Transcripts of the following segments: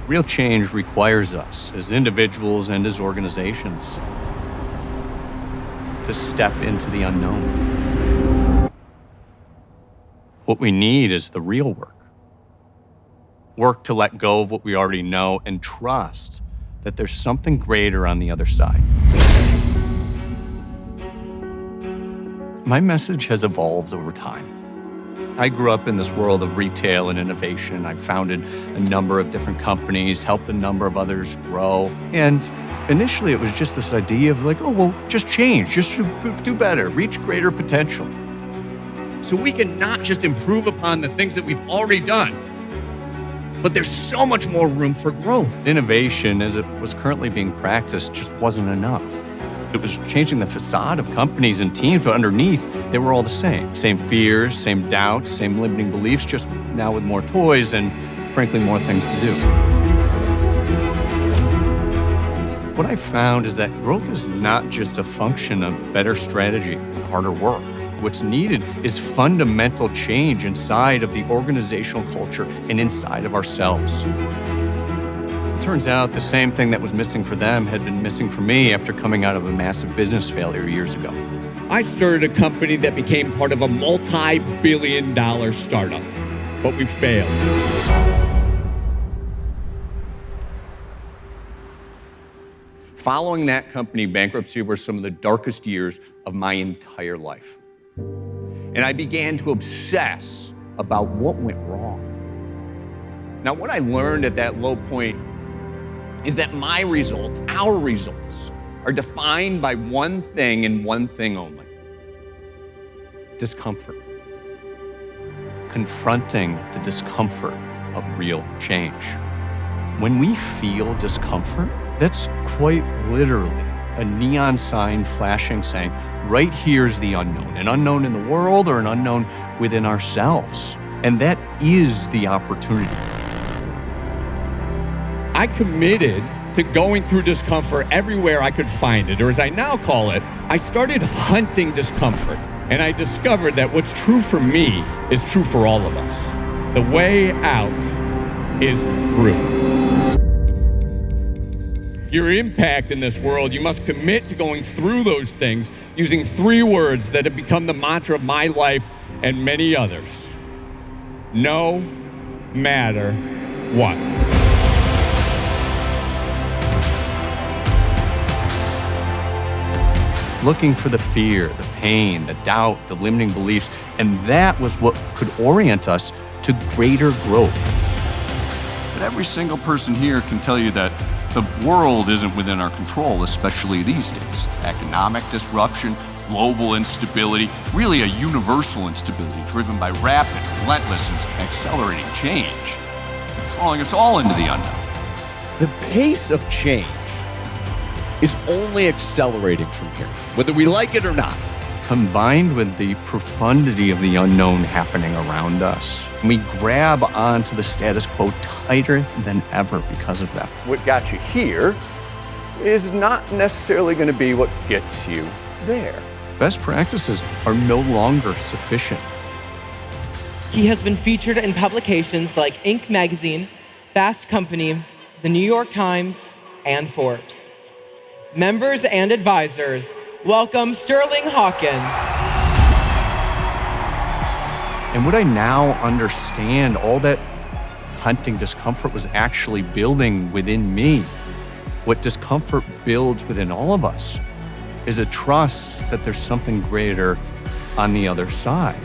Real change requires us, as individuals and as organizations, to step into the unknown. What we need is the real work. Work to let go of what we already know and trust that there's something greater on the other side. My message has evolved over time. I grew up in this world of retail and innovation. I founded a number of different companies, helped a number of others grow. And initially it was just this idea of like, oh, well, just change, just do better, reach greater potential. So we can not just improve upon the things that we've already done, but there's so much more room for growth. Innovation, as it was currently being practiced, just wasn't enough. It was changing the facade of companies and teams, but underneath, they were all the same. Same fears, same doubts, same limiting beliefs, just now with more toys and, frankly, more things to do. What I found is that growth is not just a function of better strategy and harder work. What's needed is fundamental change inside of the organizational culture and inside of ourselves. Turns out the same thing that was missing for them had been missing for me after coming out of a massive business failure years ago. I started a company that became part of a multi-billion-dollar startup, but we failed. Following that company bankruptcy were some of the darkest years of my entire life. And I began to obsess about what went wrong. Now, what I learned at that low point is that my results, our results, are defined by one thing and one thing only: discomfort. Confronting the discomfort of real change. When we feel discomfort, that's quite literally a neon sign flashing saying, right here's the unknown, an unknown in the world or an unknown within ourselves. And that is the opportunity. I committed to going through discomfort everywhere I could find it, or as I now call it, I started hunting discomfort. And I discovered that what's true for me is true for all of us. The way out is through. Your impact in this world, you must commit to going through those things using 3 words that have become the mantra of my life and many others. No matter what. Looking for the fear, the pain, the doubt, the limiting beliefs, and that was what could orient us to greater growth. But every single person here can tell you that the world isn't within our control, especially these days. Economic disruption, global instability, really a universal instability driven by rapid, relentless, and accelerating change. It's throwing us all into the unknown. The pace of change is only accelerating from here, whether we like it or not. Combined with the profundity of the unknown happening around us, we grab onto the status quo tighter than ever because of that. What got you here is not necessarily going to be what gets you there. Best practices are no longer sufficient. He has been featured in publications like Inc. magazine, Fast Company, the New York Times, and Forbes. Members and advisors, welcome Sterling Hawkins. And what I now understand, all that hunting discomfort was actually building within me. What discomfort builds within all of us is a trust that there's something greater on the other side.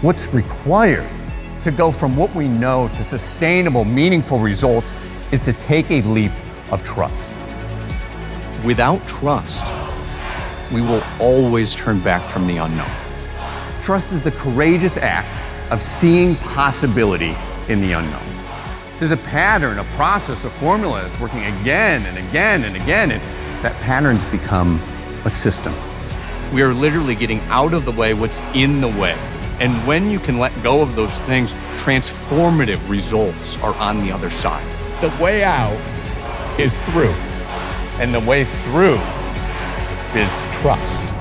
What's required to go from what we know to sustainable, meaningful results is to take a leap of trust. Without trust, we will always turn back from the unknown. Trust is the courageous act of seeing possibility in the unknown. There's a pattern, a process, a formula that's working again and again and again, and that pattern's become a system. We are literally getting out of the way what's in the way. And when you can let go of those things, transformative results are on the other side. The way out is through. And the way through is trust.